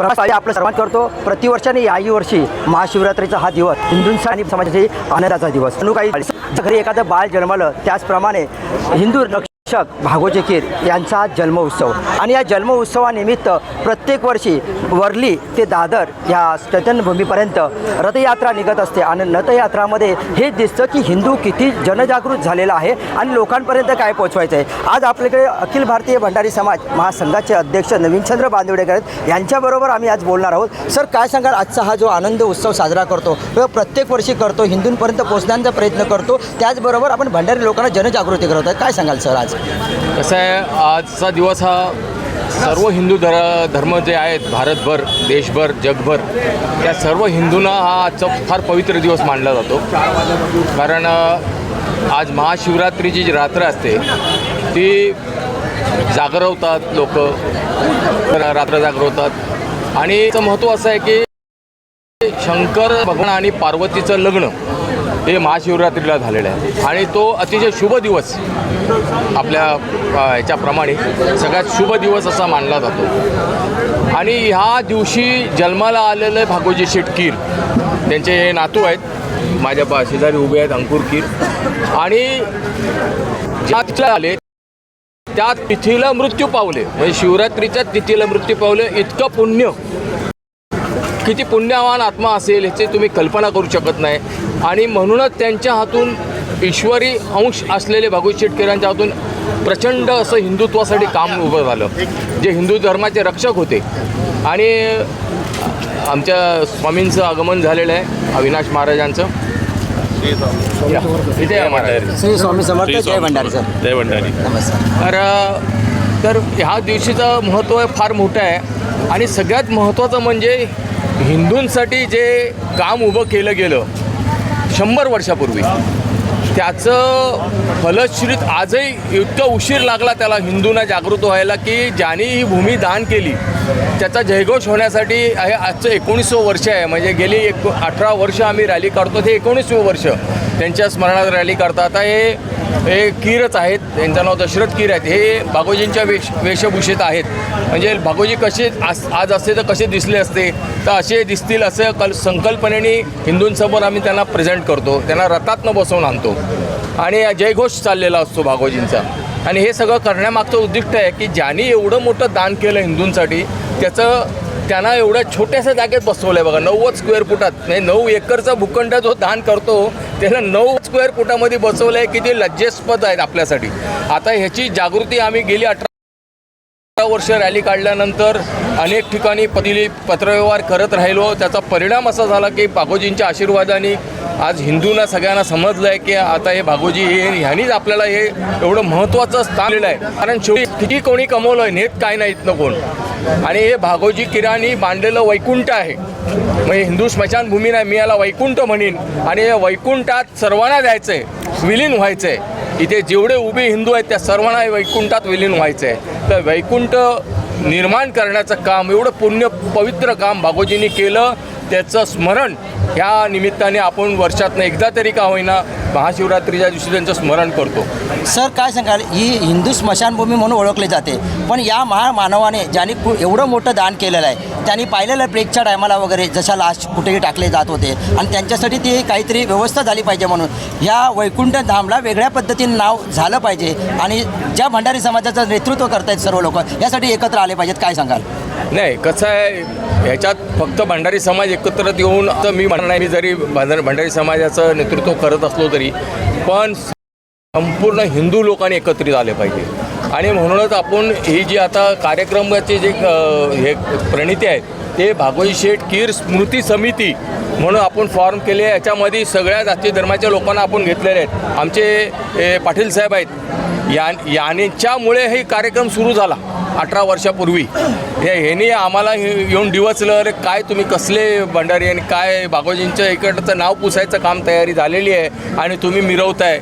आपलं सर्वांत करतो प्रतिवर्षाने याही वर्षी महाशिवरात्रीचा हा दिवस हिंदूंचा आणि समाजाची आनंदाचा दिवस. जणू काही घरी एखादं बाळ जन्मलं त्याचप्रमाणे हिंदू भागोजी कीर यांचा जन्मोत्सव आणि या जन्मोत्सवानिमित्त प्रत्येक वर्षी वर्ली ते दादर या चैतन्यभूमीपर्यंत रथयात्रा निघत असते आणि रथयात्रामध्ये हे दिसतं की हिंदू किती जनजागृत झालेला आहे आणि लोकांपर्यंत काय पोचवायचं आहे. आज आपल्याकडे अखिल भारतीय भंडारी समाज महासंघाचे अध्यक्ष नवीनचंद्र बांदिवडेकर आहेत, यांच्याबरोबर आम्ही आज बोलणार आहोत. सर, काय सांगाल, आजचा हा जो आनंद उत्सव साजरा करतो तो प्रत्येक वर्षी करतो, हिंदूंपर्यंत पोहोचण्याचा प्रयत्न करतो, त्याचबरोबर आपण भंडारी लोकांना जनजागृती करत आहे, काय सांगाल सर? आज कसं आहे, आजचा दिवस हा सर्व हिंदू धर्म जे आहेत भारतभर, देशभर, जगभर, त्या सर्व हिंदूंना हा आजचा फार पवित्र दिवस मानला जातो. कारण आज महाशिवरात्रीची जी रात्र असते ती जागरवतात लोक, रात्र जागरवतात. आणि याचं महत्त्व असं आहे की शंकर भगवान आणि पार्वतीचं लग्न हे महाशिवरात्रीला झालेलं आहे आणि तो अतिशय शुभ दिवस आपल्या ह्याच्याप्रमाणे सगळ्यात शुभ दिवस असा मानला जातो. आणि ह्या दिवशी जन्माला आलेले भागोजी शेठ कीर, त्यांचे हे नातू आहेत, माझ्या शेजारी उभे आहेत, अंकुर कीर. आणि ज्या तिथला आले त्या तिथीला मृत्यू पावले, म्हणजे शिवरात्रीच्या तिथीला मृत्यू पावले. इतकं पुण्य, किती पुण्यवान आत्मा असेल ह्याची तुम्ही कल्पना करू शकत नाही. आणि म्हणूनच त्यांच्या हातून ईश्वरी अंश असलेले भागोजी शेठ कीरांच्या हातून प्रचंड असं हिंदुत्वासाठी काम उभं झालं, जे हिंदू धर्माचे रक्षक होते. आणि आमच्या स्वामींचं आगमन झालेलं आहे, अविनाश महाराजांचं. इथे आहे महाराज, श्री स्वामी समर्थ, जय भंडारी सर. जय भंडारी. नमस्कार. तर ह्या दिवशीचं महत्त्व फार मोठं आहे. आणि सगळ्यात महत्त्वाचं म्हणजे हिंदूंसाठी जे काम उभं केलं गेलं 100 वर्षापूर्वी, त्याचं फलश्रुत आजही इतका उशीर लागला त्याला हिंदूंना जागृत व्हायला की ज्यांनी ही भूमी दान केली त्याचा जयघोष होण्यासाठी हे आजचं 19वं वर्ष आहे. म्हणजे गेली 18 वर्ष आम्ही रॅली काढतो, ते 19वं वर्ष त्यांच्या स्मरणात रॅली काढतात. आता हे कीरच आहेत, त्यांचं नाव दशरथ कीर आहेत. हे भागोजींच्या वेशभूषेत आहेत. म्हणजे भागोजी कसे आज असते तर कसे दिसले असते तर असे दिसतील असं संकल्पनेने हिंदूंसमोर आम्ही त्यांना प्रेझेंट करतो, त्यांना रथातनं बसवून आणतो आणि जयघोष चाललेला असतो भागोजींचा. आणि हे सगळं करण्यामागचं उद्दिष्ट आहे की ज्यांनी एवढं मोठं दान केलं हिंदूंसाठी त्यांना एवढ्या छोट्याशा जागेत बसवलं आहे. बघा, 90 स्क्वेअर फुटात, म्हणजे 9 एकरचा भूखंड जो दान करतो त्याला 9 स्क्वेअर फुटामध्ये बसवलं आहे. किती लज्जास्पद आहेत आपल्यासाठी. आता ह्याची जागृती आम्ही गेली 18 वर्ष रॅली काढल्यानंतर अनेक ठिकाणी पत्रव्यवहार करत राहिलो. त्याचा परिणाम असा झाला की भागोजींच्या आशीर्वादाने आज हिंदूंना सगळ्यांना समजलं आहे की आता हे भागोजी ह्यांनीच आपल्याला हे एवढं महत्त्वाचं स्थान दिलं आहे. कारण शेवटी किती कोणी कमवलं आहे, नेत काय नाहीत न कोण. आणि हे भागोजी कीरांनी बांधलेलं वैकुंठ आहे, म्हणजे हिंदू स्मशानभूमी नाही, मी याला वैकुंठ म्हणेन. आणि या वैकुंठात सर्वांना जायचं आहे, विलीन व्हायचं आहे. इथे जेवढे उभे हिंदू आहेत त्या सर्वांना वैकुंठात विलीन व्हायचं आहे. तर वैकुंठ निर्माण करण्याचं काम, एवढं पुण्य पवित्र काम भागोजींनी केलं, त्याचं स्मरण ह्या निमित्ताने आपण वर्षातनं एकदा तरी का होईना महाशिवरात्रीच्या दिवशी त्यांचं स्मरण करतो. सर, काय सांगाल, ही हिंदू स्मशानभूमी म्हणून ओळखली जाते, पण या महामानवाने ज्यांनी एवढं मोठं दान केलेलं आहे त्यांनी पाहिलेलं ब्रेकच्या टायमाला वगैरे जशा लाश कुठेही टाकले जात होते आणि त्यांच्यासाठी ती काहीतरी व्यवस्था झाली पाहिजे म्हणून ह्या वैकुंठ धामला वेगळ्या पद्धतीने नाव झालं पाहिजे. आणि ज्या भंडारी समाजाचं नेतृत्व करतायत सर्व लोक यासाठी एकत्र आले पाहिजेत, काय सांगाल? नाही, कसं आहे, ह्याच्यात फक्त भंडारी समाज एकत्र येऊन तर मी म्हणणार नाही, मी जरी भंडारी समाजाचं नेतृत्व करत असलो तरी पण संपूर्ण हिंदू लोकांनी एकत्रित आले पाहिजे. आणि म्हणूनच आपण ही जी आता कार्यक्रमाचे जे हे प्रणिती आहेत ते भागोजी शेठ कीर स्मृती समिती म्हणून आपण फॉर्म केले. याच्यामध्ये सगळ्या जाती धर्माच्या लोकांना आपण घेतलेले आहेत. आमचे पाटील साहेब आहेत, यांच्यामुळे हे कार्यक्रम सुरू झाला 18 वर्षापूर्वी. ह्यांनी आम्हाला येऊन डिवचलं, अरे काय तुम्ही कसले भंडारी आणि काय भागोजींच्या इकडचं नाव पुसायचं काम तयारी झालेली आहे आणि तुम्ही मिरवताय.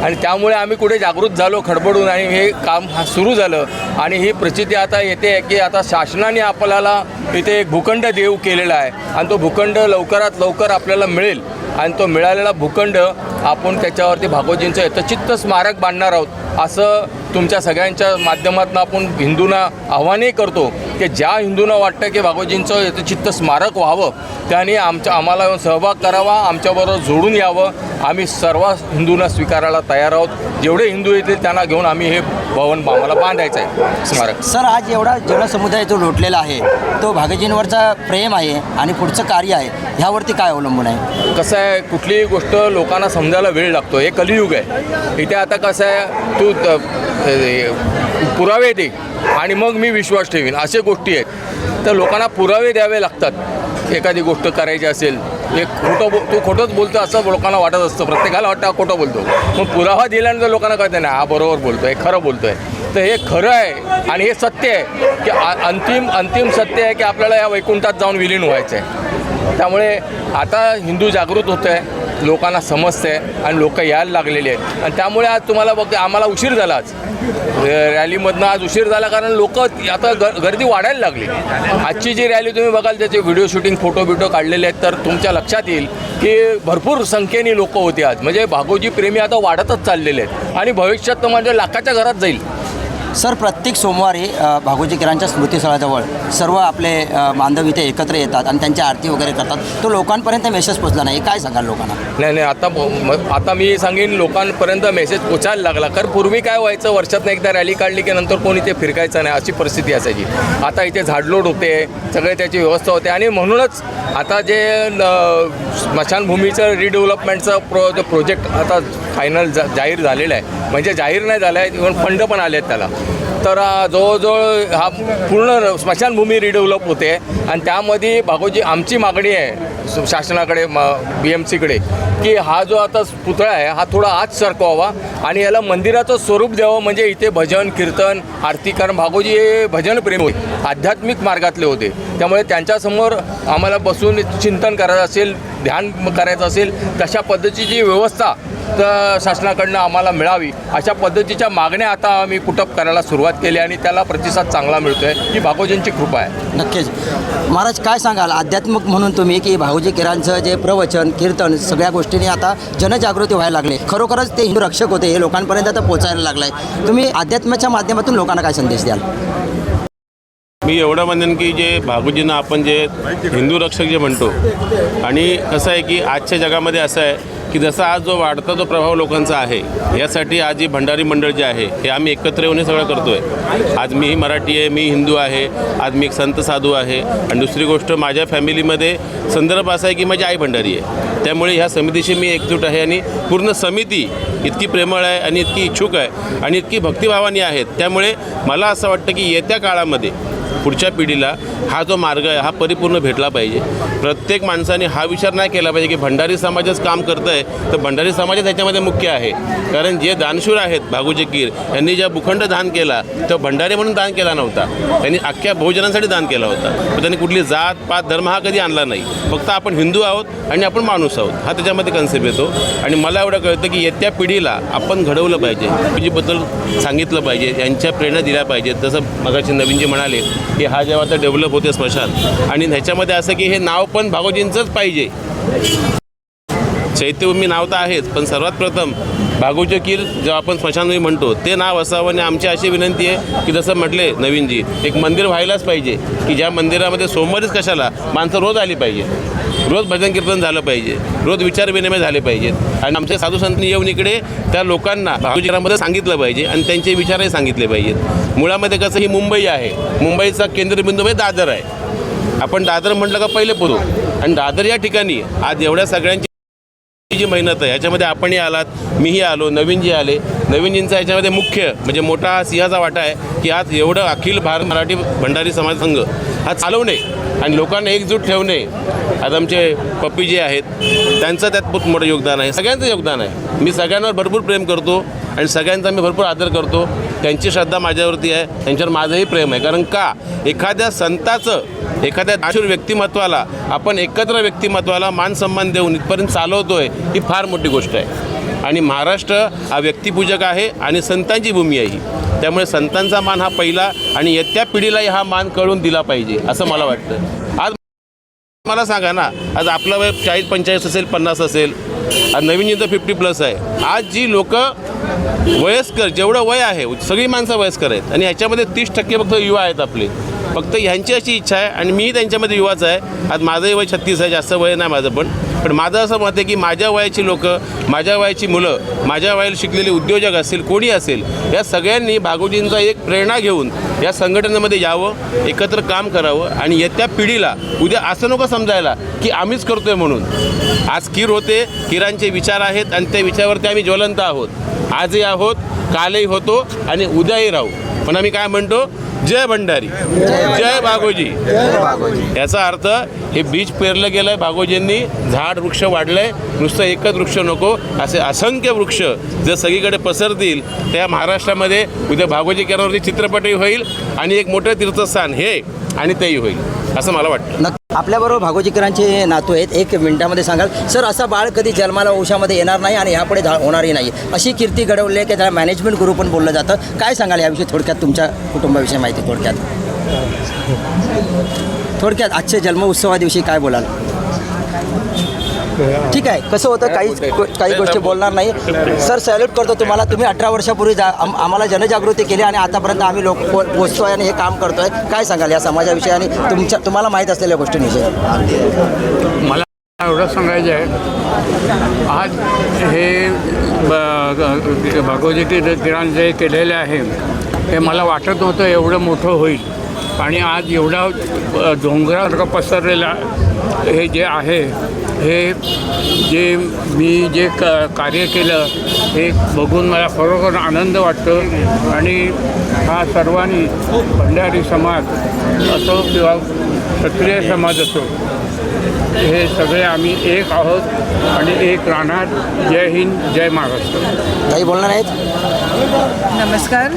आणि त्यामुळे आम्ही कुठे जागृत झालो खडबडून आणि हे काम सुरू झालं. आणि ही प्रचिती आता येते की आता शासनाने आपल्याला इथे एक भूखंड देऊ केलेला आहे आणि तो भूखंड लवकरात लवकर आपल्याला मिळेल. आणि तो मिळालेला भूखंड आपण त्याच्यावरती भागोजींचं यथचित्त स्मारक बांधणार आहोत असं तुमच्या सगळ्यांच्या माध्यमातून आपण हिंदूंना आव्हानही करतो की ज्या हिंदूंना वाटतं की भागोजींचं यथचित्त स्मारक व्हावं त्यांनी आम्हाला सहभाग करावा, आमच्याबरोबर जोडून यावं. आम्ही सर्व हिंदूंना स्वीकारायला तयार आहोत. जेवढे हिंदू येतील त्यांना घेऊन आम्ही हे भवन आम्हाला बांधायचं आहे स्मारक. सर, आज एवढा जनसमुदाय जो लोटलेला आहे तो भागोजींवरचा प्रेम आहे आणि पुढचं कार्य आहे, ह्यावरती काय अवलंबून आहे? कसं आहे, कुठलीही गोष्ट लोकांना समजायला वेळ लागतो. हे कलियुग आहे. इथे आता कसं आहे, तू पुरावे दे आणि मग मी विश्वास ठेवीन अशा गोष्टी आहेत. तर लोकांना पुरावे द्यावे लागतात. एखादी गोष्ट करायची असेल, एक तू खोटंच बोलतो असं लोकांना वाटत असतं. प्रत्येकाला वाटतं हा खोटं बोलतो. मग पुरावा दिल्यानंतर लोकांना कळतं नाही हा बरोबर बोलतो आहे, खरं बोलतो आहे. तर हे खरं आहे आणि हे सत्य आहे की अंतिम सत्य आहे की आपल्याला या वैकुंठात जाऊन विलीन व्हायचं आहे. त्यामुळे आता हिंदू जागृत होत आहे, लोकांना समजतं आहे आणि लोक यायला लागलेले आहेत. आणि त्यामुळे आज तुम्हाला बघ आम्हाला उशीर झाला, आज रॅलीमधनं आज उशीर झाला कारण लोक आता गर्दी वाढायला लागली. आजची जी रॅली तुम्ही बघाल त्याचे व्हिडिओ शूटिंग फोटो काढलेले आहेत तर तुमच्या लक्षात येईल की भरपूर संख्येने लोक होते आज. म्हणजे भागोजी प्रेमी आता वाढतच चाललेले आहेत आणि भविष्यात तर म्हणजे लाखाच्या घरात जाईल. सर, प्रत्येक सोमवारी भागोजी केरांच्या स्मृतीस्थळाजवळ सर्व आपले बांधव इथे एकत्र येतात आणि त्यांची आरती वगैरे करतात. तो लोकांपर्यंत मेसेज पोचला नाही, काय सांगाल लोकांना? नाही, आता मी सांगेन लोकांपर्यंत मेसेज पोचायला लागला. कारण पूर्वी काय व्हायचं, वर्षातनं एकदा रॅली काढली की नंतर कोणी ते फिरकायचं नाही अशी परिस्थिती असायची. आता इथे झाडलोट होते, सगळे त्याची व्यवस्था होते आणि म्हणूनच आता जे स्मशानभूमीचं रिडेव्हलपमेंटचं प्रोजेक्ट आता फायनल जाहीर झालेलं आहे. म्हणजे जाहीर नाही झालं आहे, इव्हन फंड पण आले आहेत त्याला. तर जवळजवळ हा पूर्ण स्मशानभूमी रिडेव्हलप होते आणि त्यामध्ये भागोजी आमची मागणी आहे शासनाकडे, BMCकडे की हा जो आता पुतळा आहे हा थोडा आत सरकवावा आणि याला मंदिराचं स्वरूप द्यावं. म्हणजे इथे भजन कीर्तन आरती, कारण भागोजी हे भजनप्रेमी होते, आध्यात्मिक मार्गातले होते. त्यामुळे त्यांच्यासमोर आम्हाला बसून चिंतन करायचं असेल, ध्यान करायचं असेल, तशा पद्धतीची व्यवस्था तर शासनाकडनं आम्हाला मिळावी अशा पद्धतीच्या मागण्या आता आम्ही पुटअप करायला सुरुवात केली आणि त्याला प्रतिसाद चांगला मिळतो आहे. ही भागोजींची कृपा आहे. नक्कीच. महाराज, काय सांगाल आध्यात्मिक म्हणून तुम्ही की भागोजी केरांचं जे प्रवचन कीर्तन सगळ्या गोष्टींनी आता जनजागृती व्हायला लागली, खरोखरच ते हिंदू रक्षक होते, हे लोकांपर्यंत आता पोचायला लागलं आहे. तुम्ही अध्यात्माच्या माध्यमातून लोकांना काय संदेश द्याल? मी एवढं म्हणेन की जे भागोजींना आपण जे हिंदू रक्षक जे म्हणतो, आणि कसं आहे की आजच्या जगामध्ये असं आहे की जसा आज जो वाढता जो प्रभाव लोकांचा आहे, यासाठी आज ही भंडारी मंडळ जे आहे हे आम्ही एकत्र येऊन हे सगळं करतो आहे. आज मीही मराठी आहे, मी हिंदू आहे, आज मी एक संत साधू आहे. आणि दुसरी गोष्ट, माझ्या फॅमिलीमध्ये संदर्भ असा आहे की माझी आई भंडारी आहे. त्यामुळे ह्या समितीशी मी एकजूट आहे आणि पूर्ण समिती इतकी प्रेमळ आहे आणि इतकी इच्छुक आहे आणि इतकी भक्तिभावानी आहेत. त्यामुळे मला असं वाटतं की येत्या काळामध्ये पुढच्या पिढीला हा जो मार्ग आहे हा परिपूर्ण भेटला पाहिजे. प्रत्येक माणसाने हा विचार नाही केला पाहिजे की भंडारी समाजच काम करतं आहे तर भंडारी समाजच ह्याच्यामध्ये मुख्य आहे. कारण जे दानशूर आहेत भागोजी कीर यांनी ज्या भूखंड दान केला तो भंडारी म्हणून दान केला नव्हता, त्यांनी अख्ख्या बहुजनांसाठी दान केला होता. पण त्यांनी कुठली जात पात धर्म हा कधी आणला नाही. फक्त आपण हिंदू आहोत आणि आपण माणूस आहोत हा त्याच्यामध्ये कन्सेप्ट येतो. आणि मला एवढं कळतं की येत्या पिढीला आपण घडवलं पाहिजे, भागोजीबद्दल सांगितलं पाहिजे, यांच्या प्रेरणा दिल्या पाहिजेत. जसं मगाशी नवीनजी म्हणाले की हा जेव्हा आता डेव्हलप होते स्मशान, आणि ह्याच्यामध्ये असं की हे नाव पण भागोजींचंच पाहिजे. चैत्यभूमी नाव तर आहेच, पण सर्वात प्रथम भागोजी कीर जेव्हा आपण स्मशानभूमी म्हणतो ते नाव असावं. आणि आमची अशी विनंती आहे की जसं म्हटले नवीनजी, एक मंदिर व्हायलाच पाहिजे की ज्या मंदिरामध्ये सोमवारीच कशाला माणसं रोज आली पाहिजे, रोज भजन कीर्तन झालं पाहिजे, रोज विचार विनिमय झाले पाहिजेत. आणि आमच्या साधू संतांनी येऊन इकडे त्या लोकांना भागोजीरामध्ये सांगितलं पाहिजे आणि त्यांचे विचारही सांगितले पाहिजेत. मुळामध्ये कसं ही मुंबई आहे, मुंबईचा केंद्रबिंदू म्हणजे दादर आहे. आपण दादर म्हटलं का पहिले पुरू, आणि दादर या ठिकाणी आज एवढ्या सगळ्यांची जी मेहनत आहे याच्यामध्ये आपणही आलात, मीही आलो, नवीनजी आले. नवीनजींचा याच्यामध्ये मुख्य म्हणजे मोठा सिंहाचा वाटा आहे की आज एवढं अखिल भारत मराठी भंडारी समाज संघ हा चालवणे आणि लोकांना एकजूट ठेवणे. आज आमचे पप्पी जे आहेत त्यांचं त्यात खूप मोठं योगदान आहे, सगळ्यांचं योगदान आहे. मी सगळ्यांवर भरपूर प्रेम करतो आणि सगळ्यांचा मी भरपूर आदर करतो. त्यांची श्रद्धा माझ्यावरती आहे, त्यांच्यावर माझंही प्रेम आहे. कारण का एखाद्या संताचं, एखाद्या दानशूर व्यक्तिमत्वाला आपण एकत्र व्यक्तिमत्वाला मान सन्मान देऊन इथपर्यंत चालवतोय ही फार मोठी गोष्ट आहे. आणि महाराष्ट्र हा व्यक्तिपूजक आहे आणि संतांची भूमी आहे ही. त्यामुळे संतांचा मान हा पहिला आणि येत्या पिढीलाही हा मान कळून दिला पाहिजे असं मला वाटतं. आज मला सांगा ना, आज आपलं वय 40-45 असेल, 50 असेल, आज नवीनजींचं 50+ आहे. आज जी लोक वयस्कर, जेवढं वय आहे सगळी माणसं वयस्कर आहेत आणि ह्याच्यामध्ये 30% फक्त युवा आहेत आपले. फक्त ह्यांची अशी इच्छा आहे आणि मी त्यांच्यामध्ये युवाच आहे. आज माझंही वय 36 आहे, जास्त वय नाही माझं, पण माझं असं मत आहे की माझ्या वयाची लोकं, माझ्या वयाची मुलं, माझ्या वयाला शिकलेले उद्योजक असतील, कोणी असेल, या सगळ्यांनी भागोजींचा एक प्रेरणा घेऊन या संघटनेमध्ये यावं, एकत्र काम करावं आणि येत्या पिढीला उद्या असं नको समजायला की आम्हीच करतोय म्हणून. आज कीर होते, किरांचे विचार आहेत आणि त्या विचारावरती आम्ही ज्वलंत आहोत. आजही आहोत, कालही होतो आणि उद्याही राहू. पण आम्ही काय म्हणतो, जय भंडारी, जय भागोजी. याचा अर्थ हे बीज पेरलं गेलं आहे भागोजींनी, झाड वृक्ष वाढलंय, नुसतं एकच वृक्ष नको, असे असंख्य वृक्ष जर सगळीकडे पसरतील त्या महाराष्ट्रामध्ये उद्या भागोजी केंद्रावरती चित्रपटही होईल आणि एक मोठं तीर्थस्थान हे आणि तेही होईल असं मला वाटतं. आपल्याबरोबर भागोजीकरांचे नातू आहेत. 1 मिनिटामध्ये सांगाल सर, असा बाळ कधी जन्माला वंशामध्ये येणार नाही आणि यापुढे होणारही नाही, अशी कीर्ती घडवली आहे की त्याला मॅनेजमेंट गुरु पण बोललं जातं. काय सांगाल याविषयी थोडक्यात, तुमच्या कुटुंबाविषयी माहिती थोडक्यात आजच्या जन्म उत्सवादिवशी काय बोलाल? ठीक आहे, कसं होतं काही गोष्टी बोलणार नाही. सर, सॅल्यूट करतो तुम्हाला. तुम्ही 18 वर्षापूर्वी आम्हाला जनजागृती केली आणि आतापर्यंत आम्ही लोक पोचतोय आणि हे काम करतोय. काय सांगाल या समाजाविषयी आणि तुम्हाला माहीत असलेल्या गोष्टींविषयी? मला एवढं सांगायचं आहे, आज हे भागोजी किरण जे केलेलं आहे ते मला वाटत नव्हतं एवढं मोठं होईल आणि आज एवढा डोंगरासारखं पसरलेला हे जे आहे, हे जे मी जे कार्य केलं हे बघून मला खरोखर आनंद वाटतो. आणि हा सर्वांनी, भंडारी समाज असो किंवा क्षत्रिय समाज असो, हे सगळे आम्ही एक आहोत आणि एक राहणार. जय हिंद, जय महाराष्ट्र. काही बोलणार आहेत? नमस्कार,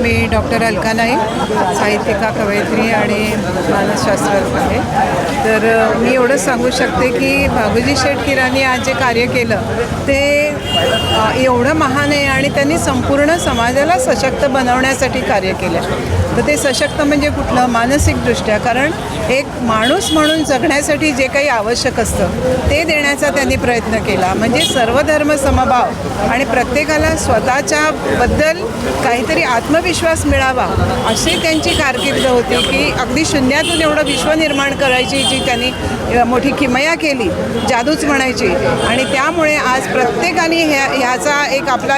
मी डॉक्टर अलका नाईक, साहित्यिका, कवयित्री आणि मानसशास्त्रज्ञ आहे. तर मी एवढंच सांगू शकते की भागोजी शेठ किरानी आज जे कार्य केलं ते एवढं महान आहे आणि त्यांनी संपूर्ण समाजाला सशक्त बनवण्यासाठी कार्य केलं. तर ते सशक्त म्हणजे कुठलं? मानसिकदृष्ट्या. कारण एक माणूस म्हणून जगण्यासाठी जे काही आवश्यक असतं ते देण्याचा त्यांनी प्रयत्न केला. म्हणजे सर्व धर्म समभाव आणि प्रत्येकाला स्वतःच्याबद्दल काहीतरी आत्मविश्वास मिळावा अशी त्यांची कारकीर्द होती की अगदी शून्यातून एवढं विश्व निर्माण करायची जी त्यांनी मोठी किमया केली, जादूच म्हणायची. आणि त्यामुळे आज प्रत्येकाने ह्याचा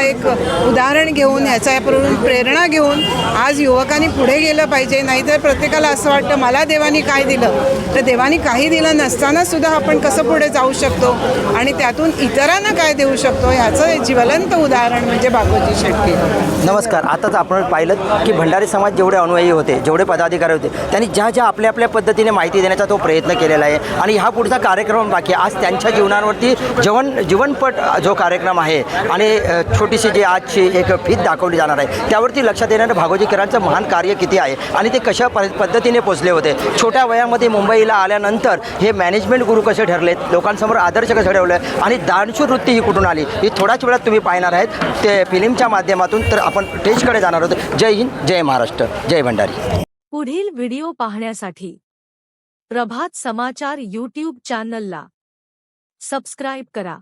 एक उदाहरण घेऊन, ह्याच्याकडून प्रेरणा घेऊन आज युवकांनी पुढे गेलं पाहिजे. नाहीतर प्रत्येकाला असं वाटतं मला देवानी काय दिलं, तर देवानी काही दिलं नसताना सुद्धा आपण कसं पुढे जाऊ शकतो आणि त्यातून इतरांना काय देऊ शकतो ह्याचं ज्वलंत उदाहरण म्हणजे भागोजी शेठ किरण. नमस्कार. आताच आपण पाहिलं की भंडारी समाज जेवढे अनुयायी होते, जेवढे पदाधिकारी होते, त्यांनी ज्या आपल्या पद्धतीने माहिती देण्याचा तो प्रयत्न केलेला आहे आणि हा पुढचा कार्यक्रम बाकी आज त्यांच्या जीवनावरती जीवनपट जो कार्यक्रम आहे आणि छोटीशी जी आजची एक फीत दाखवली जाणार आहे त्यावरती लक्षात येणारं भागोजी किरणचं महान कार्य किती आहे आणि ते कशा पद्धतीने पोचले होते. छोट्या वयामध्ये मुंबईला आल्यानंतर हे मॅनेजमेंट गुरु कसे ठरलेत, लोकांसमोर आदर्श कसं ठेवलं आणि दानशूर वृत्ती ही कुठून आली ही थोड्याच वेळात तुम्ही पाहणार आहेत ते फिल्मच्या माध्यमातून. तर आपण स्टेजकडे जाणार आहोत. जय हिंद, जय महाराष्ट्र, जय भंडारी. पुढील व्हिडिओ पाहण्यासाठी प्रभात समाचार यूट्यूब चॅनलला सबस्क्राईब करा.